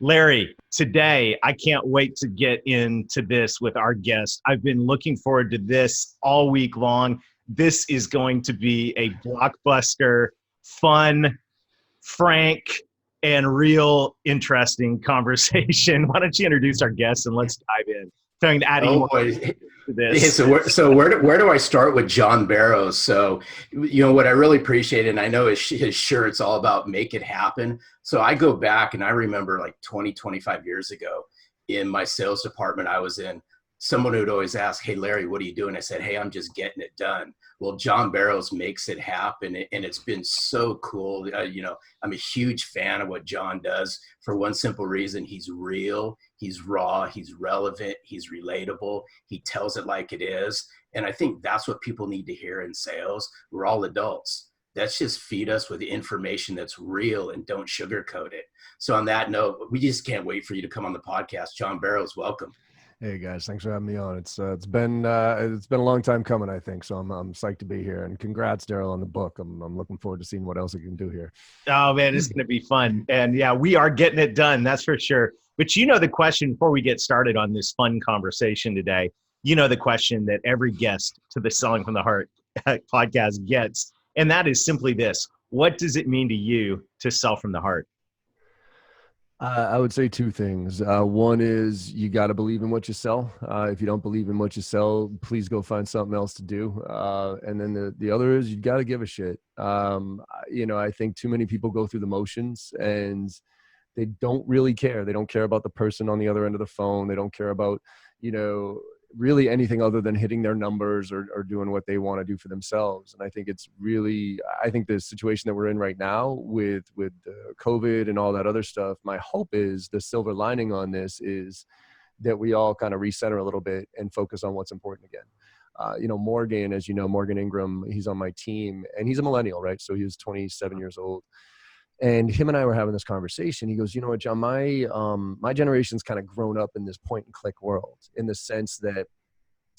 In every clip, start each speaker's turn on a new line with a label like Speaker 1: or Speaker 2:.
Speaker 1: Larry, today I can't wait to get into this with our guest. I've been looking forward to this all week long. This is going to be a blockbuster, fun, frank, and real interesting conversation. Why don't you introduce our guest and let's dive in? Trying to add any
Speaker 2: Oh
Speaker 1: more
Speaker 2: boy.
Speaker 1: to
Speaker 2: Yeah,
Speaker 1: this.
Speaker 2: so where do I start with John Barrows? So what I really appreciate, and I know his shirt's all about make it happen. So I go back and I remember like 20, 25 years ago in my sales department I was in, someone would always ask, "Hey Larry, what are you doing?" I said, "Hey, I'm just getting it done." Well, John Barrows makes it happen, and it's been so cool. I'm a huge fan of what John does for one simple reason: he's real, he's raw, he's relevant, he's relatable. He tells it like it is. And I think that's what people need to hear in sales. We're all adults. Let's just feed us with information that's real and don't sugarcoat it. So on that note, we just can't wait for you to come on the podcast. John Barrows, welcome.
Speaker 3: Hey guys, thanks for having me on. It's been a long time coming, I think. So I'm psyched to be here. And congrats, Daryl, on the book. I'm looking forward to seeing what else I can do here.
Speaker 1: Oh man, it's going to be fun. And yeah, we are getting it done. That's for sure. But you know the question before we get started on this fun conversation today, you know the question that every guest to the Selling from the Heart podcast gets. And that is simply this: what does it mean to you to sell from the heart?
Speaker 3: I would say two things. One is you got to believe in what you sell. If you don't believe in what you sell, please go find something else to do. And then the other is you got to give a shit. I think too many people go through the motions and they don't really care. They don't care about the person on the other end of the phone. They don't care about, really anything other than hitting their numbers or doing what they want to do for themselves. And I think I think the situation that we're in right now with COVID and all that other stuff, my hope is the silver lining on this is that we all kind of recenter a little bit and focus on what's important again. Morgan, as you know, Morgan Ingram, he's on my team and he's a millennial, right? So he was 27 years old. And him and I were having this conversation. He goes, "You know what, John, my generation's kind of grown up in this point and click world in the sense that,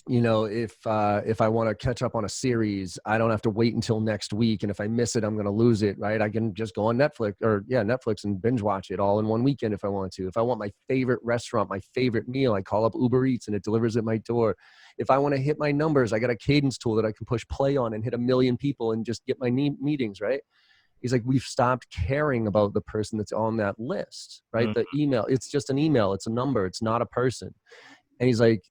Speaker 3: if I want to catch up on a series, I don't have to wait until next week. And if I miss it, I'm going to lose it, right? I can just go on Netflix and binge watch it all in one weekend if I want to. If I want my favorite restaurant, my favorite meal, I call up Uber Eats and it delivers at my door. If I want to hit my numbers, I got a cadence tool that I can push play on and hit 1 million people and just get my meetings, right?" He's like, we've stopped caring about the person that's on that list, right?
Speaker 1: Mm.
Speaker 3: The email, it's just an email. It's a number. It's not a person. And he's like,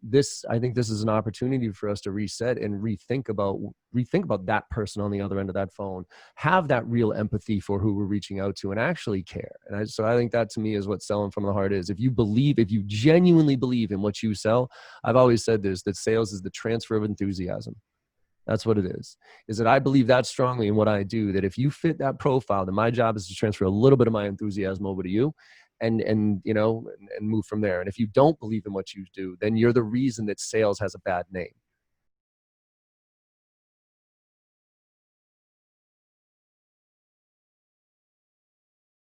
Speaker 3: I think this is an opportunity for us to reset and rethink about that person on the other end of that phone, have that real empathy for who we're reaching out to and actually care. So I think that to me is what selling from the heart is. If you genuinely believe in what you sell, I've always said this, that sales is the transfer of enthusiasm. That's what it is that I believe that strongly in what I do, that if you fit that profile, then my job is to transfer a little bit of my enthusiasm over to you and move from there. And if you don't believe in what you do, then you're the reason that sales has a bad name.